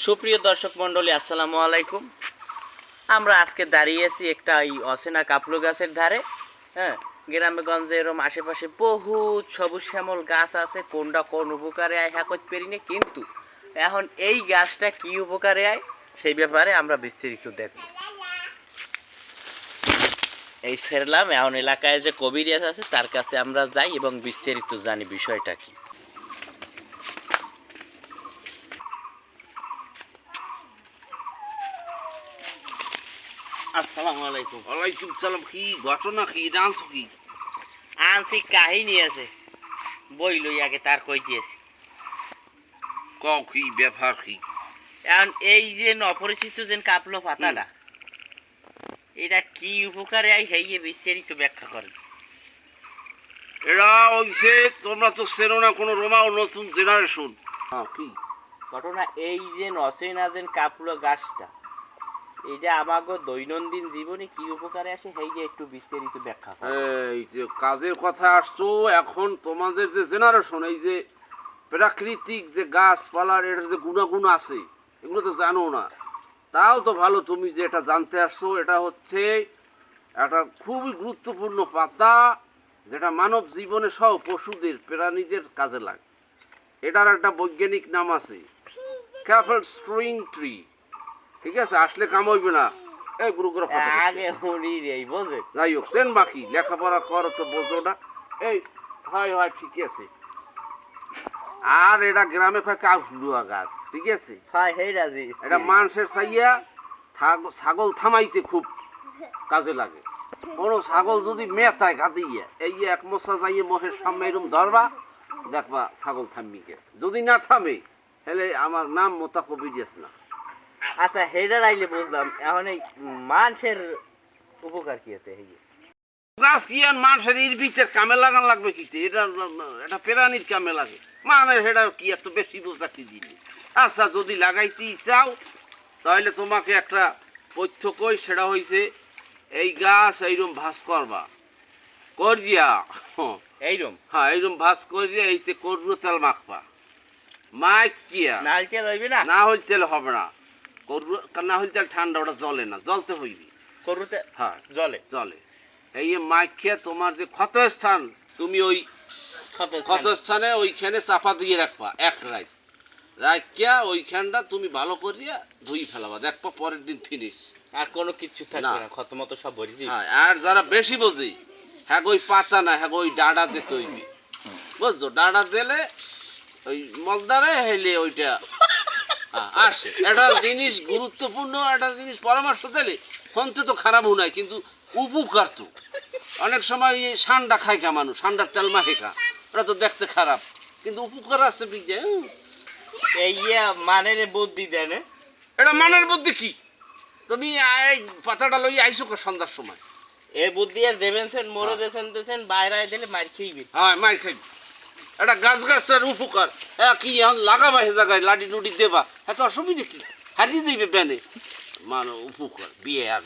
সুপ্রিয় দর্শক মণ্ডলী, আসসালামু আলাইকুম। আমরা আজকে দাঁড়িয়ে আছি একটা এই অচেনা কাপলু গাছের ধারে। হ্যাঁ, গ্রামে গঞ্জে এরম আশেপাশে বহুত সবুজ শ্যামল গাছ আছে, কোনটা কোন উপকারে আয় হ্যাঁ করতে পারি না, কিন্তু এখন এই গাছটা কি উপকারে আয় সেই ব্যাপারে আমরা বিস্তারিত দেখব। এই ছেড়লাম, এখন এলাকায় যে কবিরাজ আছে তার কাছে আমরা যাই এবং বিস্তারিত জানি বিষয়টা কি। আসসালামু আলাইকুম। ওয়ালাইকুম সালাম। কি ঘটনা, কি ডান্স কি আনছি কাহিনী আছে, বই লই আগে তার কইতেছি। কও কি ব্যাপার কি? এখন এই যে অপরিচিত যে কাপলো পাতাটা, এটা কি উপকারে আই হেইয়ে বিস্তারিত ব্যাখ্যা করেন। এরা হইছে, তোমরা তো চেনো না কোনো রোমাও নতুন জেনারেশন। কি ঘটনা এই যে অচেনা যে কাপলো গাছটা, এটা আমাগো দৈনন্দিন জীবনে কি উপকারে আসে হেইয়ে একটু বিস্তারিত ব্যাখ্যা করেন। এই যে কাজের কথা আসছো, এখন তোমাদের যে জেনারেশন, এই যে প্রাকৃতিক যে গাছপালার এর যে গুণাগুণ আছে এগুলো তো জানো না। তাও তো ভালো তুমি যে এটা জানতে আসছো। এটা হচ্ছে একটা খুবই গুরুত্বপূর্ণ পাতা, যেটা মানব জীবনে সহ পশুদের প্রাণীদের কাজে লাগে। এটার একটা বৈজ্ঞানিক নাম আছে, ক্যাফেল স্ট্রিং ট্রি। ঠিক আছে, আসলে কাম হইবে না। এই গুরু করে আগে হরি রে বুঝে। যাই হোক, চেন বাকি লেখাপড়া করো তো বোঝো না। এই হয় হয় ঠিক আছে। আর এটা গ্রামে পায় কাউলুয়া গাছ, ঠিক আছে। হ্যাঁ হেই রাজি। এটা মানুষের চাইয়া ছাগল থামাইতে খুব কাজে লাগে। কোনো ছাগল যদি মেথায় গাদিয়ে এই এক মশা যাইয়ে মহের সামনে এরকম ধরবা, দেখবা ছাগল থামবি গে। যদি না থামে তাহলে আমার নাম মোতা কবিরাজ না। আচ্ছা হেডার আইলে বুঝলাম, এখন এই মানুষের উপকার কি আছে হেইয়ে? গাছ কি আর মানুষের এর ভিতরে কামে লাগান লাগবে কি? এটা এটা প্রাণীর কামে লাগে, মানে সেটা কি এত বেশি বোঝা কি দিলি। আচ্ছা, যদি লাগাইতে চাও তাহলে তোমাকে একটা পথ্য কই, সেটা হইছে এই গাছ এইরকম ভাস করবা, করিয়া এইরকম হ্যাঁ এইরকম ভাস করিয়া এইতে করু তেল মাখবা। মাইকিয়া নারকেল হইবে না? না হইলে তেল হবে না। করু না হইলে তেল ঠান্ডা, ওটা জ্বলে না, জ্বলতে হইবে। করুতে হ্যাঁ জলে জলে। এই মাইকিয়া তোমার যে ক্ষতস্থান, তুমি ওই ক্ষতস্থানে ওইখানে চাপা দিয়ে রাখবা এক রাত। রাখিয়া ওইখানটা তুমি ভালো করিয়া ধুই ফেলাবা, দেখবা পরের দিন ফিনিশ। আর কোনো কিছু থাকবে না, ক্ষত মতো সব ভরে দিই। হ্যাঁ, আর যারা বেশি বোঝে হ্যাঁ ওই পাতা না, হ্যাঁ ওই ডাঁড়া দিতে হইবে, বুঝছো? ডাঁড়া দিলে ওই মলদারে হেলে ওইটা আসে। একটা জিনিস গুরুত্বপূর্ণ, একটা জিনিস পরামর্শ দিলে হন্তে তো খারাপও নাই, কিন্তু উপকার তো। অনেক সময় এই সান্ডা খায় কা মানুষ, সান্ডার তেল মাখে খা, ওটা তো দেখতে খারাপ, কিন্তু উপকার আছে বিজে। এই মানের বুদ্ধি দেন। এটা মানের বুদ্ধি কি? তুমি এই পাতাটা লই আইসো সন্ধ্যার সময়। এই বুদ্ধি আর দেবেন সেন মোরে দেন বাইরে দিলে মার খেইবে। হ্যাঁ, মার খাইবে। এটা গাছ গাছের উপকার। হ্যাঁ, কি এখন লাগাবা হে জায়গায় লাডি টুডি দেবা, এত অসুবিধা কি? হারিয়ে যাইবে প্যানে। মানে উপকার বিয়ে আর